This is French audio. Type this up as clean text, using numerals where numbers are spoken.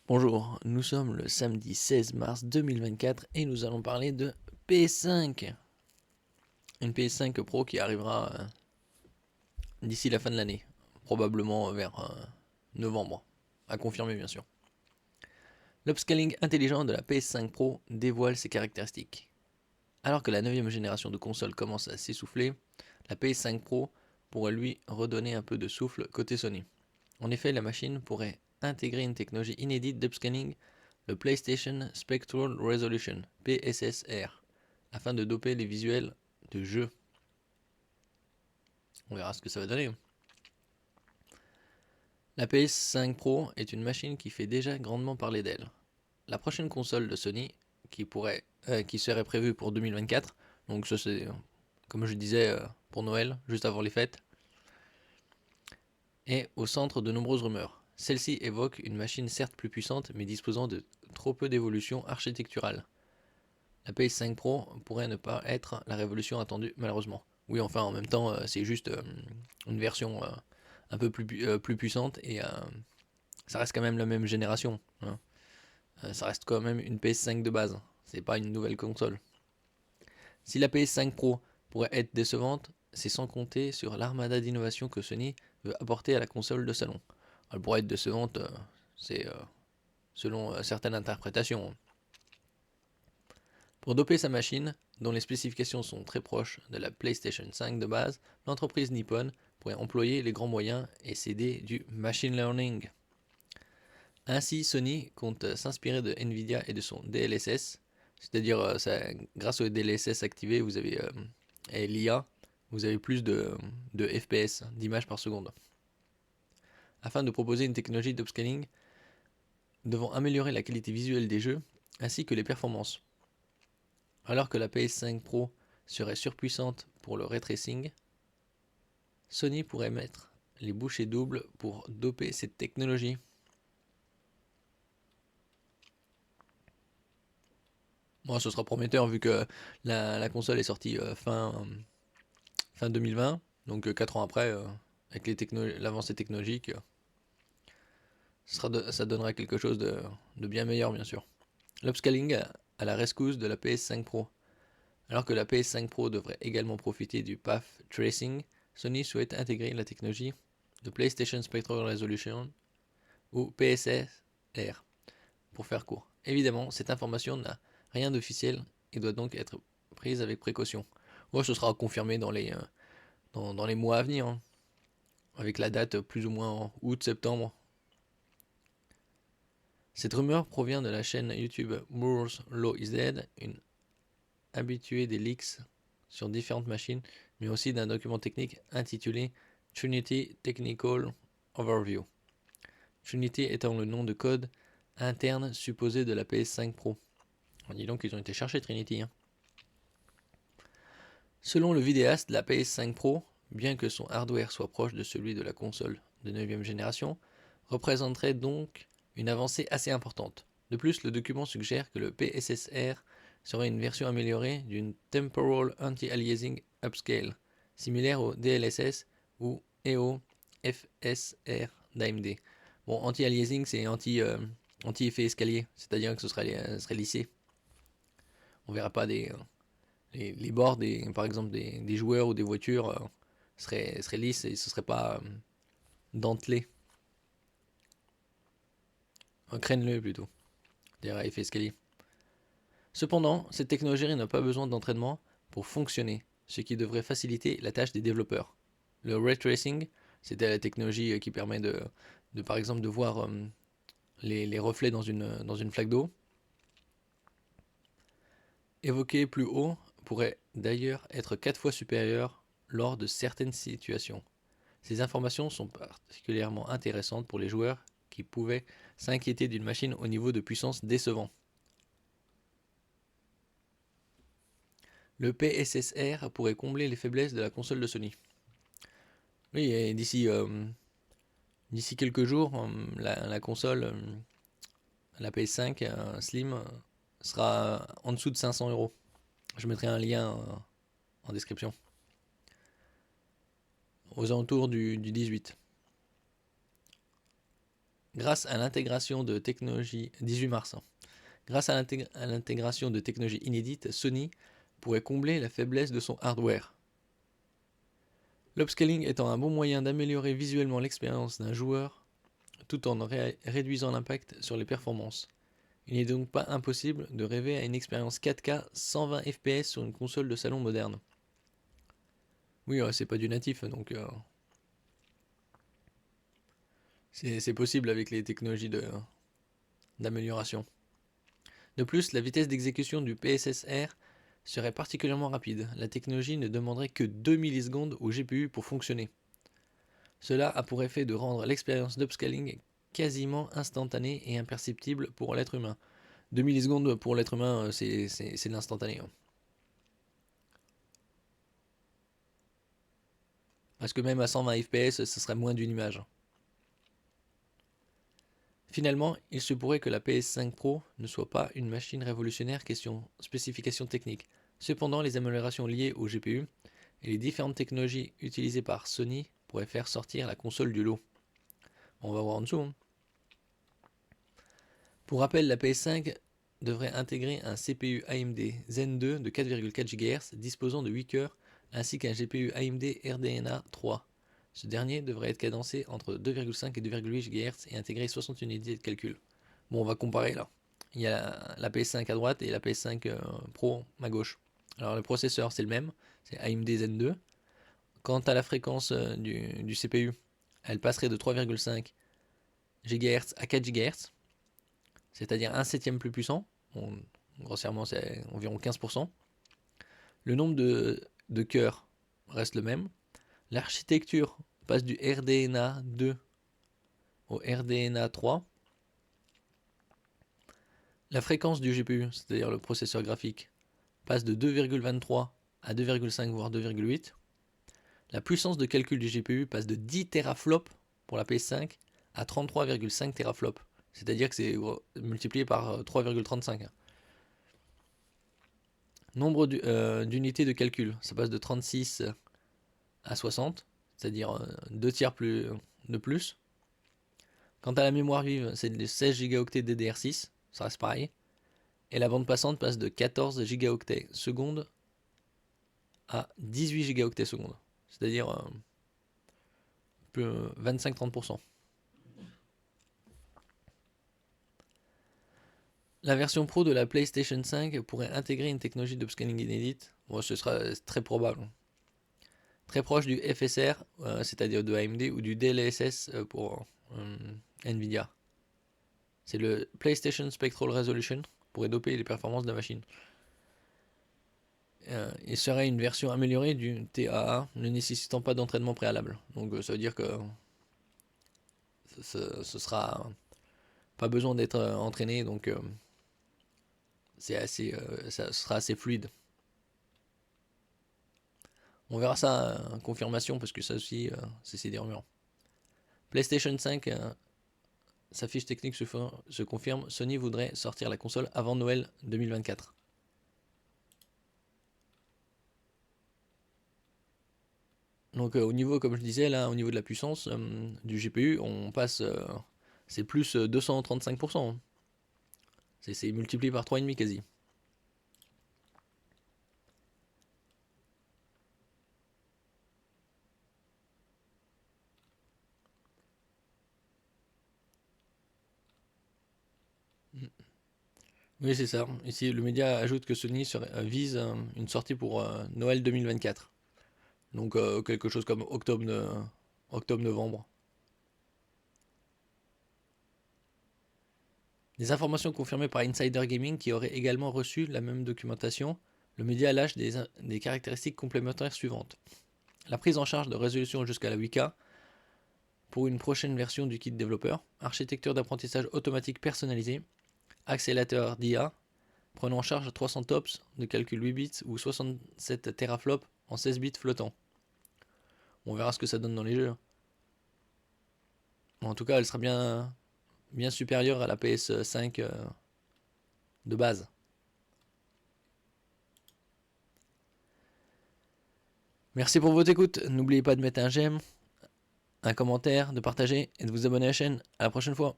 Bonjour, nous sommes le samedi 16 mars 2024 et nous allons parler de PS5. Une PS5 Pro qui arrivera d'ici la fin de l'année, probablement vers novembre, à confirmer bien sûr. L'upscaling intelligent de la PS5 Pro dévoile ses caractéristiques. Alors que la 9ème génération de consoles commence à s'essouffler, la PS5 Pro pourrait lui redonner un peu de souffle côté Sony. En effet, la machine pourrait intégrer une technologie inédite d'upscaling, le PlayStation Spectral Resolution, PSSR, afin de doper les visuels de jeux. On verra ce que ça va donner. La PS5 Pro est une machine qui fait déjà grandement parler d'elle. La prochaine console de Sony, qui serait prévue pour 2024, donc ça c'est, comme je disais, pour Noël, juste avant les fêtes, est au centre de nombreuses rumeurs. Celle-ci évoque une machine certes plus puissante, mais disposant de trop peu d'évolution architecturale. La PS5 Pro pourrait ne pas être la révolution attendue, malheureusement. Oui, enfin, en même temps, c'est juste une version un peu plus puissante et ça reste quand même la même génération. Hein. Ça reste quand même une PS5 de base. C'est pas une nouvelle console. Si la PS5 Pro pourrait être décevante, c'est sans compter sur l'armada d'innovation que Sony veut apporter à la console de salon. Elle pourrait être décevante, c'est selon certaines interprétations. Pour doper sa machine, dont les spécifications sont très proches de la PlayStation 5 de base, l'entreprise Nippon pourrait employer les grands moyens et s'aider du machine learning. Ainsi, Sony compte s'inspirer de Nvidia et de son DLSS, c'est-à-dire grâce au DLSS activé, vous avez et l'IA, vous avez plus de FPS, d'images par seconde. Afin de proposer une technologie d'upscaling devant améliorer la qualité visuelle des jeux ainsi que les performances. Alors que la PS5 Pro serait surpuissante pour le ray tracing, Sony pourrait mettre les bouchées doubles pour doper cette technologie. Moi, ce sera prometteur vu que la console est sortie fin 2020, donc 4 ans après, avec l'avancée technologique, ça donnera quelque chose de bien meilleur, bien sûr. L'upscaling à la rescousse de la PS5 Pro. Alors que la PS5 Pro devrait également profiter du path tracing, Sony souhaite intégrer la technologie de PlayStation Spectral Resolution ou PSSR pour faire court. Évidemment, cette information n'a rien d'officiel et doit donc être prise avec précaution. Ouais, ce sera confirmé dans les mois à venir, hein, avec la date plus ou moins en août-septembre. Cette rumeur provient de la chaîne YouTube Moore's Law is Dead, une habituée des leaks sur différentes machines, mais aussi d'un document technique intitulé Trinity Technical Overview. Trinity étant le nom de code interne supposé de la PS5 Pro. On dit donc qu'ils ont été chercher Trinity. Hein. Selon le vidéaste, la PS5 Pro, bien que son hardware soit proche de celui de la console de 9ème génération, représenterait donc une avancée assez importante. De plus, le document suggère que le PSSR serait une version améliorée d'une Temporal Anti-Aliasing Upscale, similaire au DLSS ou au FSR d'AMD. Bon, anti-aliasing, c'est anti-effet escalier, c'est-à-dire que ce serait lissé. On verra pas les bords, par exemple, des joueurs ou des voitures seraient lisses et ce serait pas dentelé. Craignez-le plutôt, derrière effet escalier. Cependant, cette technologie n'a pas besoin d'entraînement pour fonctionner, ce qui devrait faciliter la tâche des développeurs. Le ray tracing, c'était la technologie qui permet par exemple de voir les reflets dans une flaque d'eau. Évoqué plus haut pourrait d'ailleurs être 4 fois supérieur lors de certaines situations. Ces informations sont particulièrement intéressantes pour les joueurs qui pouvaient s'inquiéter d'une machine au niveau de puissance décevant. Le PSSR pourrait combler les faiblesses de la console de Sony. Oui, et d'ici quelques jours, la console, la PS5 Slim, sera en dessous de 500 €. Je mettrai un lien en description. Aux alentours du 18. Grâce à l'intégration de technologies 18 mars. Grâce à l'intégration de technologies inédites, Sony pourrait combler la faiblesse de son hardware. L'upscaling étant un bon moyen d'améliorer visuellement l'expérience d'un joueur tout en réduisant l'impact sur les performances. Il n'est donc pas impossible de rêver à une expérience 4K 120 fps sur une console de salon moderne. Oui, c'est pas du natif, donc c'est possible avec les technologies d'amélioration. De plus, la vitesse d'exécution du PSSR serait particulièrement rapide. La technologie ne demanderait que 2 millisecondes au GPU pour fonctionner. Cela a pour effet de rendre l'expérience d'upscaling quasiment instantanée et imperceptible pour l'être humain. 2 millisecondes pour l'être humain, c'est de l'instantané. Parce que même à 120 fps, ce serait moins d'une image. Finalement, il se pourrait que la PS5 Pro ne soit pas une machine révolutionnaire question spécification technique. Cependant, les améliorations liées au GPU et les différentes technologies utilisées par Sony pourraient faire sortir la console du lot. On va voir en dessous. Pour rappel, la PS5 devrait intégrer un CPU AMD Zen 2 de 4,4 GHz disposant de 8 cœurs ainsi qu'un GPU AMD RDNA 3. Ce dernier devrait être cadencé entre 2,5 et 2,8 GHz et intégrer 60 unités de calcul. Bon, on va comparer là. Il y a la PS5 à droite et la PS5 Pro à gauche. Alors le processeur c'est le même, c'est AMD Zen 2. Quant à la fréquence du CPU, elle passerait de 3,5 GHz à 4 GHz, c'est-à-dire un septième plus puissant. Bon, grossièrement c'est environ 15%. Le nombre de cœurs reste le même. L'architecture passe du RDNA 2 au RDNA 3. La fréquence du GPU, c'est-à-dire le processeur graphique, passe de 2,23 à 2,5 voire 2,8. La puissance de calcul du GPU passe de 10 teraflops pour la PS5 à 33,5 teraflops. C'est-à-dire que c'est multiplié par 3,35. Nombre d'unités de calcul, ça passe de 36 à 60, c'est-à-dire 2 tiers de plus. Quant à la mémoire vive, c'est de 16 gigaoctets DDR6, ça reste pareil. Et la bande passante passe de 14 gigaoctets secondes à 18 gigaoctets secondes, c'est-à-dire 25-30%. La version Pro de la PlayStation 5 pourrait intégrer une technologie d'upscaling inédite. Bon, ce sera très probable. Très proche du FSR, c'est-à-dire de AMD, ou du DLSS pour Nvidia. C'est le PlayStation Spectral Resolution pour doper les performances de la machine. Il serait une version améliorée du TAA ne nécessitant pas d'entraînement préalable. Donc ça veut dire que ce sera pas besoin d'être entraîné, donc ça sera assez fluide. On verra ça en confirmation parce que ça aussi c'est des rumeurs. PlayStation 5, sa fiche technique se confirme. Sony voudrait sortir la console avant Noël 2024. Donc au niveau, comme je disais là, au niveau de la puissance du GPU, on passe, c'est plus 235%. C'est multiplié par 3,5 quasi. Oui, c'est ça. Ici, le média ajoute que Sony vise une sortie pour Noël 2024. Donc quelque chose comme octobre-novembre. Des informations confirmées par Insider Gaming qui aurait également reçu la même documentation. Le média lâche des caractéristiques complémentaires suivantes. La prise en charge de résolution jusqu'à la 8K pour une prochaine version du kit développeur, architecture d'apprentissage automatique personnalisée, accélérateur d'IA, prenant en charge 300 TOPS de calcul 8 bits ou 67 teraflops en 16 bits flottants. On verra ce que ça donne dans les jeux. En tout cas, elle sera bien supérieure à la PS5 de base. Merci pour votre écoute. N'oubliez pas de mettre un j'aime, un commentaire, de partager et de vous abonner à la chaîne. À la prochaine fois.